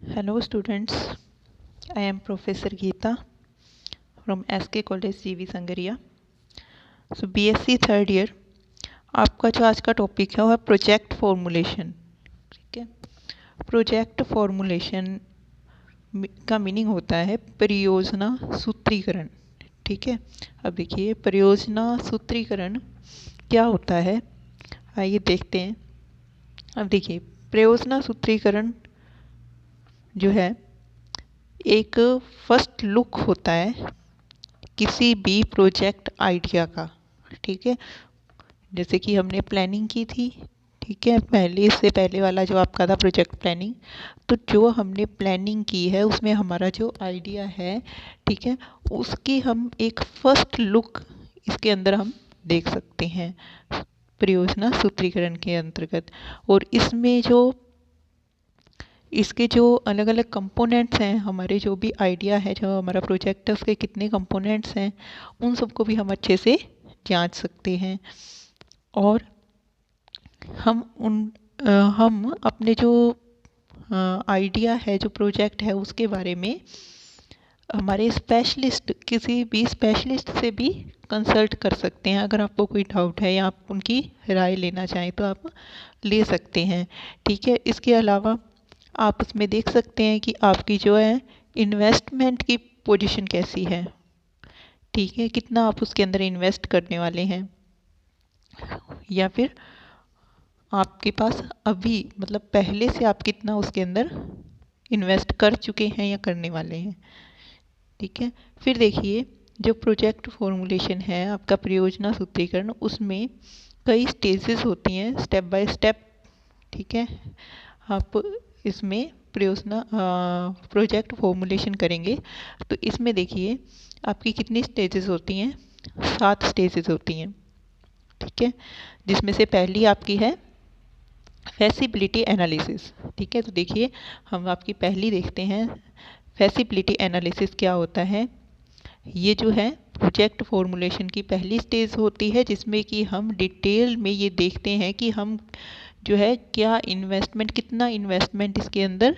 Hello students, I am Professor Geeta from SK College CV Sangaria. So BSc third year, आपका जो आज का topic है वो है प्रोजेक्ट फॉर्मुलेशन. ठीक है, प्रोजेक्ट फॉर्मुलेशन का मीनिंग होता है परियोजना सूत्रीकरण. ठीक है, अब देखिए परियोजना सूत्रीकरण क्या होता है, आइए देखते हैं. अब देखिए परियोजना सूत्रीकरण जो है एक फर्स्ट लुक होता है किसी भी प्रोजेक्ट आइडिया का. ठीक है, जैसे कि हमने प्लानिंग की थी. ठीक है, पहले इससे पहले वाला जो आपका था प्रोजेक्ट प्लानिंग, तो जो हमने प्लानिंग की है उसमें हमारा जो आइडिया है, ठीक है, उसकी हम एक फर्स्ट लुक इसके अंदर हम देख सकते हैं परियोजना सूत्रीकरण के अंतर्गत. और इसमें जो इसके जो अलग अलग कंपोनेंट्स हैं, हमारे जो भी आइडिया है, जो हमारा प्रोजेक्ट है उसके कितने कंपोनेंट्स हैं, उन सबको भी हम अच्छे से जांच सकते हैं. और हम अपने जो आइडिया है, जो प्रोजेक्ट है, उसके बारे में हमारे स्पेशलिस्ट, किसी भी स्पेशलिस्ट से भी कंसल्ट कर सकते हैं. अगर आपको कोई डाउट है या आप उनकी राय लेना चाहें तो आप ले सकते हैं. ठीक है, इसके अलावा आप उसमें देख सकते हैं कि आपकी जो है इन्वेस्टमेंट की पोजीशन कैसी है. ठीक है, कितना आप उसके अंदर इन्वेस्ट करने वाले हैं, या फिर आपके पास अभी मतलब पहले से आप कितना उसके अंदर इन्वेस्ट कर चुके हैं या करने वाले हैं. ठीक है, फिर देखिए जो प्रोजेक्ट फॉर्मुलेशन है आपका परियोजना सूत्रीकरण, उसमें कई स्टेजेस होती हैं, स्टेप बाय स्टेप. ठीक है, आप इसमें परियोजना प्रोजेक्ट फॉर्मुलेशन करेंगे तो इसमें देखिए आपकी कितनी स्टेजेस होती हैं, 7 स्टेजेस होती हैं. ठीक है, जिसमें से पहली आपकी है फैसिबिलिटी एनालिसिस. ठीक है, तो देखिए हम आपकी पहली देखते हैं. फैसिबिलिटी एनालिसिस क्या होता है, ये जो है प्रोजेक्ट फॉर्मुलेशन की पहली स्टेज होती है, जिसमें कि हम डिटेल में ये देखते हैं कि हम जो है क्या इन्वेस्टमेंट, कितना इन्वेस्टमेंट इसके अंदर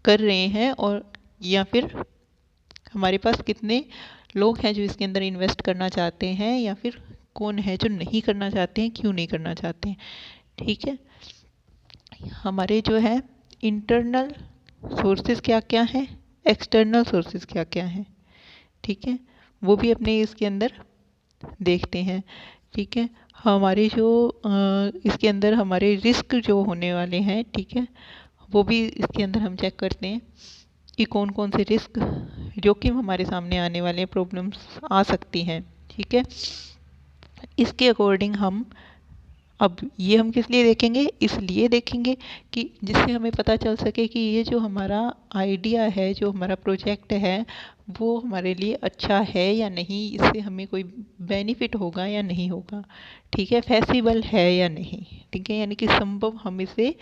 कर रहे हैं, और या फिर हमारे पास कितने लोग हैं जो इसके अंदर इन्वेस्ट करना चाहते हैं, या फिर कौन है जो नहीं करना चाहते हैं, क्यों नहीं करना चाहते हैं. ठीक है, हमारे जो है इंटरनल सोर्सेज क्या क्या हैं, एक्सटर्नल सोर्सेज क्या क्या हैं. ठीक है, वो भी अपने इसके अंदर देखते हैं. ठीक है, हमारे जो इसके अंदर हमारे रिस्क जो होने वाले हैं, ठीक है, वो भी इसके अंदर हम चेक करते हैं कि कौन कौन से रिस्क जोखिम हमारे सामने आने वाले प्रॉब्लम्स आ सकती हैं. ठीक है, इसके अकॉर्डिंग हम, अब ये हम किस लिए देखेंगे, इसलिए देखेंगे कि जिससे हमें पता चल सके कि ये जो हमारा आइडिया है, जो हमारा प्रोजेक्ट है, वो हमारे लिए अच्छा है या नहीं, इससे हमें कोई बेनिफिट होगा या नहीं होगा. ठीक है, फैसिबल है या नहीं. ठीक है, यानी कि संभव, हम इसे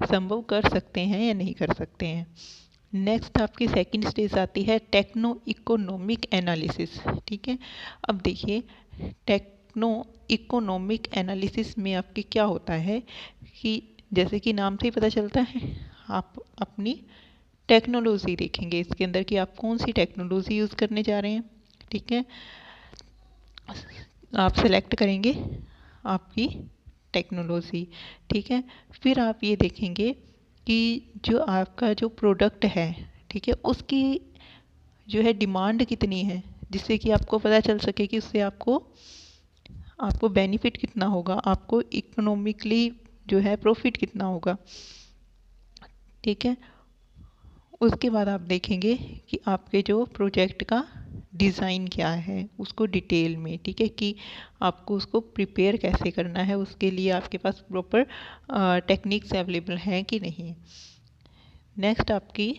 संभव कर सकते हैं या नहीं कर सकते हैं. नेक्स्ट आपकी सेकंड स्टेज आती है टेक्नो इकोनॉमिक एनालिसिस. ठीक है, अब देखिए टेक्नो इकोनॉमिक एनालिसिस में आपके क्या होता है कि जैसे कि नाम से ही पता चलता है, आप अपनी टेक्नोलॉजी देखेंगे इसके अंदर कि आप कौन सी टेक्नोलॉजी यूज़ करने जा रहे हैं. ठीक है, आप सेलेक्ट करेंगे आपकी टेक्नोलॉजी. ठीक है, फिर आप ये देखेंगे कि जो आपका जो प्रोडक्ट है, ठीक है, उसकी जो है डिमांड कितनी है, जिससे कि आपको पता चल सके कि उससे आपको आपको बेनिफिट कितना होगा, आपको इकोनॉमिकली जो है प्रॉफिट कितना होगा. ठीक है, उसके बाद आप देखेंगे कि आपके जो प्रोजेक्ट का डिज़ाइन क्या है, उसको डिटेल में. ठीक है, कि आपको उसको प्रिपेयर कैसे करना है, उसके लिए आपके पास प्रॉपर टेक्निक्स अवेलेबल हैं कि नहीं. नेक्स्ट आपकी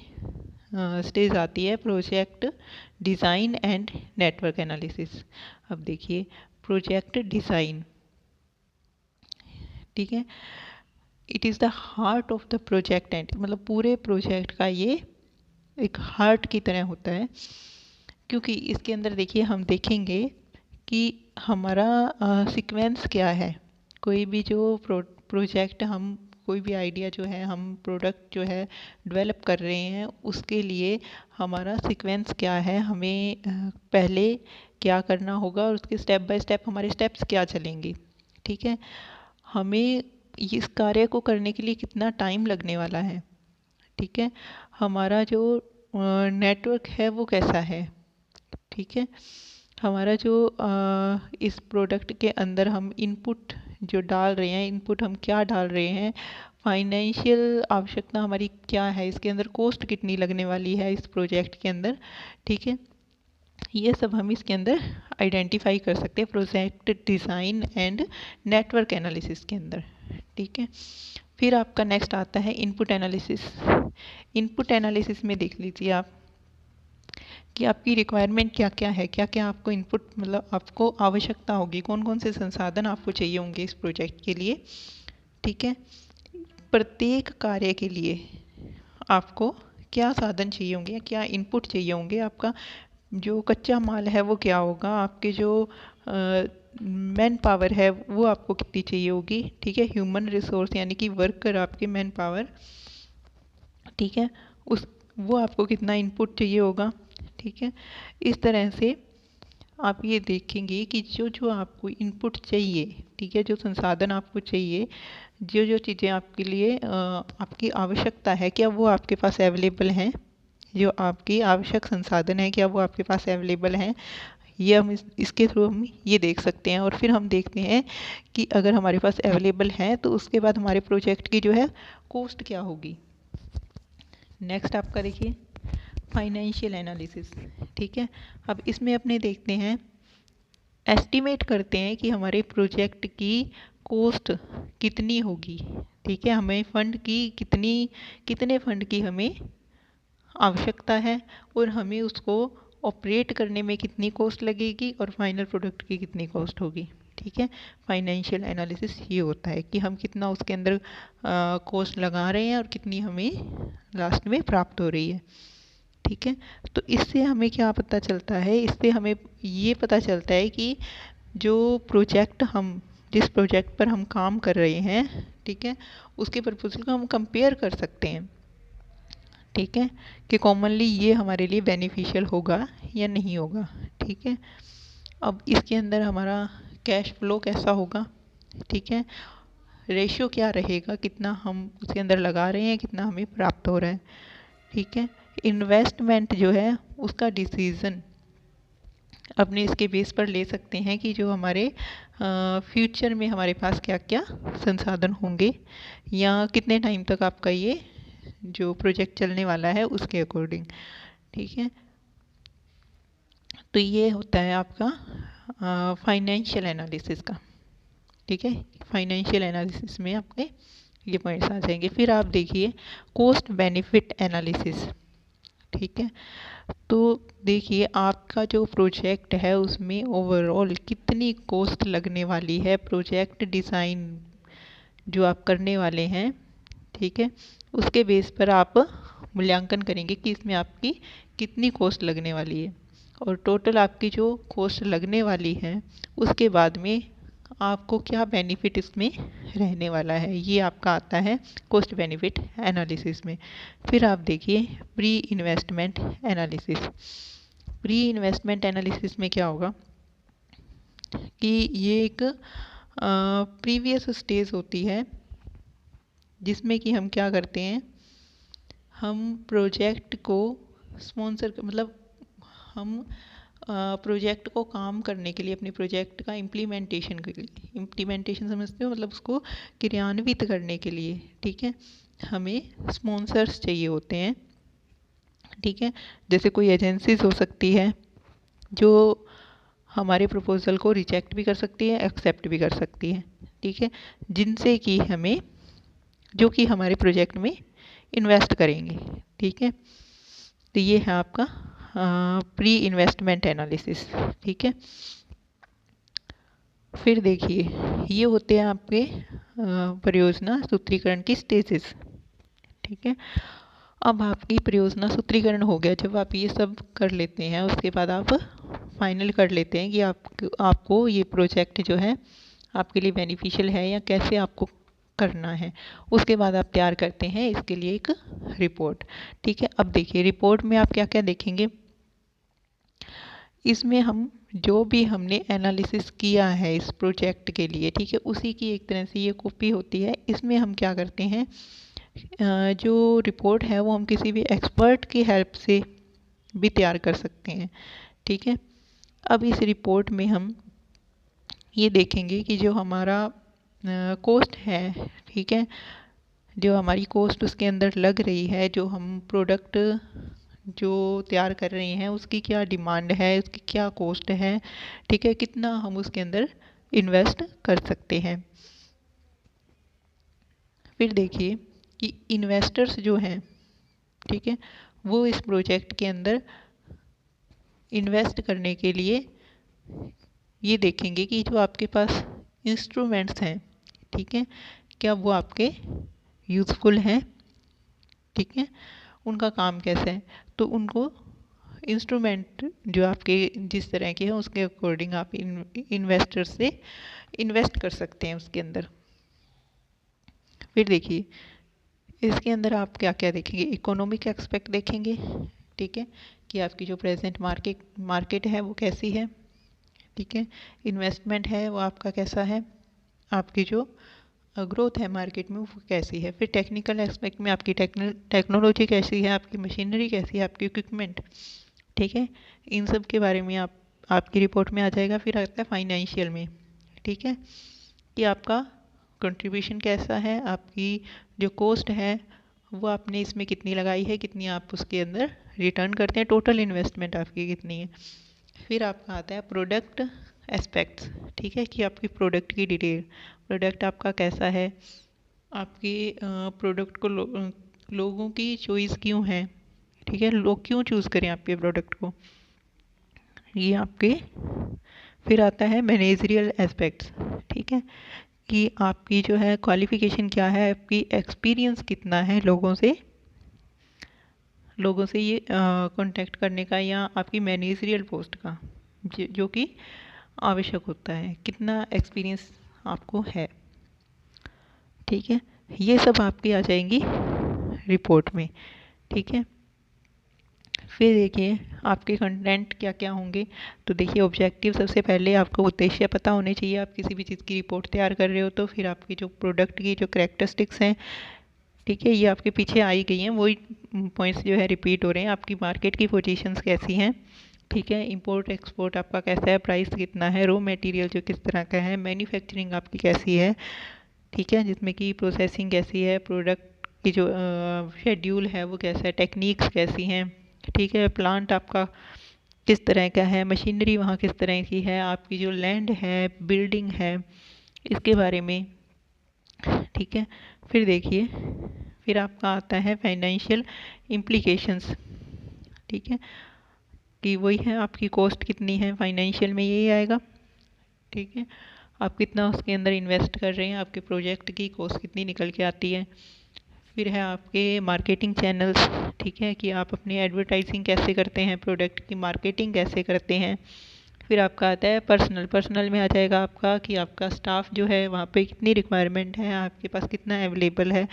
स्टेज आती है project design and network analysis. अब देखिए प्रोजेक्ट डिज़ाइन, ठीक है, it is the heart of the project and, मतलब पूरे प्रोजेक्ट का ये एक हार्ट की तरह होता है. क्योंकि इसके अंदर देखिए हम देखेंगे कि हमारा सीक्वेंस क्या है. कोई भी जो प्रोजेक्ट हम कोई भी आइडिया जो है, हम प्रोडक्ट जो है डेवलप कर रहे हैं, उसके लिए हमारा सीक्वेंस क्या है, हमें पहले क्या करना होगा और उसके स्टेप बाय स्टेप हमारे स्टेप्स क्या चलेंगे। ठीक है, हमें इस कार्य को करने के लिए कितना टाइम लगने वाला है। ठीक है, हमारा जो नेटवर्क है वो कैसा है। ठीक है, हमारा जो इस प्रोडक्ट के अंदर हम इनपुट जो डाल रहे हैं, इनपुट हम क्या डाल रहे हैं, फाइनेंशियल आवश्यकता हमारी क्या है, इसके अंदर कॉस्ट कितनी लगने वाली है इस प्रोजेक्ट के अंदर। ठीक है, ये सब हम इसके अंदर आइडेंटिफाई कर सकते हैं project design and network analysis के अंदर। ठीक है, फिर आपका नेक्स्ट आता है इनपुट एनालिसिस। इनपुट एनालिसिस में देख लीजिए आप कि आपकी रिक्वायरमेंट क्या क्या है, क्या क्या आपको इनपुट मतलब आपको आवश्यकता होगी, कौन कौन से संसाधन आपको चाहिए होंगे इस प्रोजेक्ट के लिए। ठीक है, प्रत्येक कार्य के लिए आपको क्या साधन चाहिए होंगे, क्या इनपुट चाहिए होंगे, आपका जो कच्चा माल है वो क्या होगा, आपके जो मैन पावर है वो आपको कितनी चाहिए होगी। ठीक है, ह्यूमन रिसोर्स यानी कि वर्कर आपके मैन पावर। ठीक है, उस वो आपको कितना इनपुट चाहिए होगा। ठीक है, इस तरह से आप ये देखेंगे कि जो जो आपको इनपुट चाहिए, ठीक है, जो संसाधन आपको चाहिए, जो जो चीज़ें आपके लिए आपकी आवश्यकता है, क्या वो आपके पास अवेलेबल हैं, जो आपकी आवश्यक संसाधन है क्या वो आपके पास अवेलेबल हैं। ये हम इसके थ्रू हम ये देख सकते हैं और फिर हम देखते हैं कि अगर हमारे पास अवेलेबल हैं तो उसके बाद हमारे प्रोजेक्ट की जो है कॉस्ट क्या होगी। नेक्स्ट आपका देखिए फाइनेंशियल एनालिसिस। ठीक है, अब इसमें अपने देखते हैं, एस्टिमेट करते हैं कि हमारे प्रोजेक्ट की कॉस्ट कितनी होगी। ठीक है, हमें फंड की कितने फंड की हमें आवश्यकता है और हमें उसको ऑपरेट करने में कितनी कॉस्ट लगेगी और फाइनल प्रोडक्ट की कितनी कॉस्ट होगी। ठीक है, फाइनेंशियल एनालिसिस ये होता है कि हम कितना उसके अंदर कॉस्ट लगा रहे हैं और कितनी हमें लास्ट में प्राप्त हो रही है। ठीक है, तो इससे हमें क्या पता चलता है, इससे हमें ये पता चलता है कि जो प्रोजेक्ट हम जिस प्रोजेक्ट पर हम काम कर रहे हैं, ठीक है, उसके प्रपोजल को हम कंपेयर कर सकते हैं। ठीक है, कि कॉमनली ये हमारे लिए बेनिफिशियल होगा या नहीं होगा। ठीक है, अब इसके अंदर हमारा कैश फ्लो कैसा होगा। ठीक है, रेशियो क्या रहेगा, कितना हम उसके अंदर लगा रहे हैं, कितना हमें प्राप्त हो रहा है। ठीक है, इन्वेस्टमेंट जो है उसका डिसीज़न अपने इसके बेस पर ले सकते हैं कि जो हमारे फ्यूचर में हमारे पास क्या क्या संसाधन होंगे या कितने टाइम तक आपका ये जो प्रोजेक्ट चलने वाला है उसके अकॉर्डिंग। ठीक है, तो ये होता है आपका फाइनेंशियल एनालिसिस का। ठीक है, फाइनेंशियल एनालिसिस में आपके ये पॉइंट्स आ जाएंगे। फिर आप देखिए कॉस्ट बेनिफिट एनालिसिस। ठीक है, तो देखिए आपका जो प्रोजेक्ट है उसमें ओवरऑल कितनी कॉस्ट लगने वाली है, प्रोजेक्ट डिज़ाइन जो आप करने वाले हैं। ठीक है, उसके बेस पर आप मूल्यांकन करेंगे कि इसमें आपकी कितनी कॉस्ट लगने वाली है और टोटल आपकी जो कॉस्ट लगने वाली है उसके बाद में आपको क्या बेनिफिट इसमें रहने वाला है, ये आपका आता है कॉस्ट बेनिफिट एनालिसिस में। फिर आप देखिए pre investment analysis. Pre investment analysis में क्या होगा कि ये एक प्रीवियस स्टेज होती है जिसमें कि हम क्या करते हैं, हम प्रोजेक्ट को स्पॉन्सर मतलब हम प्रोजेक्ट को काम करने के लिए अपने प्रोजेक्ट का इम्प्लीमेंटेशन समझते हो, मतलब उसको क्रियान्वित करने के लिए, ठीक है, हमें स्पॉन्सर्स चाहिए होते हैं। ठीक है, जैसे कोई एजेंसीज हो सकती है जो हमारे प्रपोजल को रिजेक्ट भी कर सकती है, एक्सेप्ट भी कर सकती है। ठीक है, जिनसे कि हमें जो कि हमारे प्रोजेक्ट में इन्वेस्ट करेंगे। ठीक है, तो ये है आपका प्री इन्वेस्टमेंट एनालिसिस। ठीक है, फिर देखिए ये होते हैं आपके परियोजना सूत्रीकरण की स्टेजेस। ठीक है, अब आपकी परियोजना सूत्रीकरण हो गया, जब आप ये सब कर लेते हैं उसके बाद आप फाइनल कर लेते हैं कि आपको ये प्रोजेक्ट जो है आपके लिए बेनिफिशियल है या कैसे आपको करना है। उसके बाद आप तैयार करते हैं इसके लिए एक रिपोर्ट। ठीक है, अब देखिए रिपोर्ट में आप क्या क्या देखेंगे। इसमें हम जो भी हमने एनालिसिस किया है इस प्रोजेक्ट के लिए, ठीक है, उसी की एक तरह से ये कॉपी होती है। इसमें हम क्या करते हैं, जो रिपोर्ट है वो हम किसी भी एक्सपर्ट की हेल्प से भी तैयार कर सकते हैं। ठीक है, अब इस रिपोर्ट में हम ये देखेंगे कि जो हमारा कॉस्ट है, ठीक है, जो हमारी कॉस्ट उसके अंदर लग रही है, जो हम प्रोडक्ट जो तैयार कर रहे हैं उसकी क्या डिमांड है, उसकी क्या कॉस्ट है, ठीक है, कितना हम उसके अंदर इन्वेस्ट कर सकते हैं। फिर देखिए कि इन्वेस्टर्स जो हैं, ठीक है, वो इस प्रोजेक्ट के अंदर इन्वेस्ट करने के लिए ये देखेंगे कि जो आपके पास इंस्ट्रूमेंट्स हैं, ठीक है, क्या वो आपके यूज़फुल हैं, ठीक है, उनका काम कैसा है। तो उनको इंस्ट्रूमेंट जो आपके जिस तरह के हैं उसके अकॉर्डिंग आप इन्वेस्टर से इन्वेस्ट कर सकते हैं उसके अंदर। फिर देखिए इसके अंदर आप क्या क्या देखेंगे, इकोनॉमिक एस्पेक्ट देखेंगे, ठीक है, कि आपकी जो प्रेजेंट मार्केट है वो कैसी है, ठीक है, इन्वेस्टमेंट है वो आपका कैसा है, आपकी जो ग्रोथ है मार्केट में वो कैसी है। फिर टेक्निकल एस्पेक्ट में आपकी टेक्नोलॉजी कैसी है, आपकी मशीनरी कैसी है, आपकी इक्विपमेंट, ठीक है, इन सब के बारे में आपकी रिपोर्ट में आ जाएगा। फिर आता है फाइनेंशियल में, ठीक है, कि आपका कंट्रीब्यूशन कैसा है, आपकी जो कॉस्ट है वो आपने इसमें कितनी लगाई है, कितनी आप उसके अंदर रिटर्न करते हैं, टोटल इन्वेस्टमेंट आपकी कितनी है। फिर आपका आता है प्रोडक्ट एस्पेक्ट्स, ठीक है, कि आपकी प्रोडक्ट की डिटेल, प्रोडक्ट आपका कैसा है, आपकी प्रोडक्ट को लोगों की चॉइस क्यों है, ठीक है, लोग क्यों चूज़ करें आपके प्रोडक्ट को, ये आपके। फिर आता है मैनेजरियल एस्पेक्ट्स, ठीक है, कि आपकी जो है क्वालिफिकेशन क्या है, आपकी एक्सपीरियंस कितना है लोगों से ये कांटेक्ट करने का, या आपकी मैनेजरियल पोस्ट का जो कि आवश्यक होता है, कितना एक्सपीरियंस आपको है, ठीक है, ये सब आपकी आ जाएंगी रिपोर्ट में। ठीक है, फिर देखिए आपके कंटेंट क्या क्या होंगे। तो देखिए ऑब्जेक्टिव, सबसे पहले आपको उद्देश्य पता होने चाहिए, आप किसी भी चीज़ की रिपोर्ट तैयार कर रहे हो तो। फिर आपकी जो प्रोडक्ट की जो कैरेक्टरिस्टिक्स हैं, ठीक है, ये आपके पीछे आई गई हैं, वही पॉइंट्स जो है रिपीट हो रहे हैं। आपकी मार्केट की पोजीशंस कैसी हैं, ठीक है, इंपोर्ट एक्सपोर्ट आपका कैसा है, प्राइस कितना है, रॉ मटेरियल जो किस तरह का है, मैन्युफैक्चरिंग आपकी कैसी है, ठीक है, जिसमें कि प्रोसेसिंग कैसी है, प्रोडक्ट की जो शेड्यूल है वो कैसा है, टेक्निक्स कैसी हैं, ठीक है, प्लांट आपका किस तरह का है, मशीनरी वहाँ किस तरह की है, आपकी जो लैंड है, बिल्डिंग है, इसके बारे में, ठीक है। फिर देखिए फिर आपका आता है फाइनेंशियल इम्प्लीकेशंस, ठीक है, कि वही है आपकी कॉस्ट कितनी है, फाइनेंशियल में यही आएगा, ठीक है, आप कितना उसके अंदर इन्वेस्ट कर रहे हैं, आपके प्रोजेक्ट की कॉस्ट कितनी निकल के आती है। फिर है आपके मार्केटिंग चैनल्स, ठीक है, कि आप अपनी एडवर्टाइजिंग कैसे करते हैं, प्रोडक्ट की मार्केटिंग कैसे करते हैं। फिर आपका आता है पर्सनल में आ जाएगा आपका कि आपका स्टाफ जो है वहाँ पे कितनी रिक्वायरमेंट है, आपके पास कितना अवेलेबल है,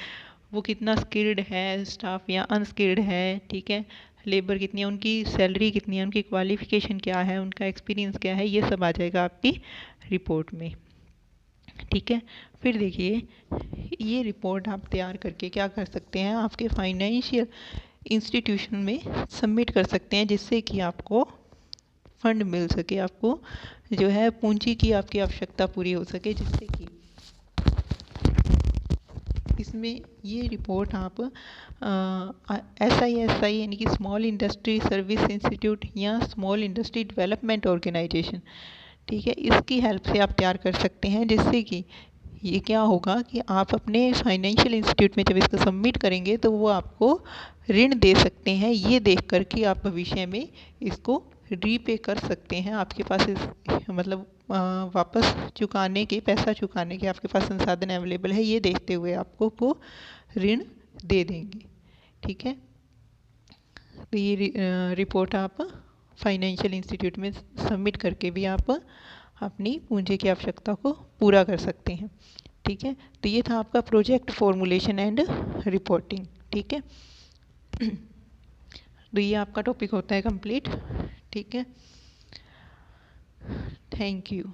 वो कितना स्किल्ड है स्टाफ या अनस्किल्ड है, ठीक है, लेबर कितनी है, उनकी सैलरी कितनी है, उनकी क्वालिफिकेशन क्या है, उनका एक्सपीरियंस क्या है, ये सब आ जाएगा आपकी रिपोर्ट में। ठीक है, फिर देखिए ये रिपोर्ट आप तैयार करके क्या कर सकते हैं, आपके फाइनेंशियल इंस्टीट्यूशन में सबमिट कर सकते हैं, जिससे कि आपको फंड मिल सके, आपको जो है पूंजी की आपकी आवश्यकता पूरी हो सके, जिससे कि इसमें ये रिपोर्ट आप SISI यानी कि स्मॉल इंडस्ट्री सर्विस इंस्टीट्यूट या स्मॉल इंडस्ट्री डेवलपमेंट ऑर्गेनाइजेशन, ठीक है, इसकी हेल्प से आप तैयार कर सकते हैं, जिससे कि ये क्या होगा कि आप अपने फाइनेंशियल इंस्टीट्यूट में जब इसको सबमिट करेंगे तो वो आपको ऋण दे सकते हैं, ये देख कर कि आप भविष्य में इसको रीपे कर सकते हैं, आपके पास मतलब वापस चुकाने के, पैसा चुकाने के आपके पास संसाधन अवेलेबल है, ये देखते हुए आपको वो ऋण दे देंगे। ठीक है, तो ये रिपोर्ट आप फाइनेंशियल इंस्टीट्यूट में सबमिट करके भी आप अपनी पूंजी की आवश्यकता को पूरा कर सकते हैं। ठीक है, तो ये था आपका प्रोजेक्ट फॉर्मुलेशन एंड रिपोर्टिंग। ठीक है, तो ये आपका टॉपिक होता है कंप्लीट। ठीक है, थैंक यू।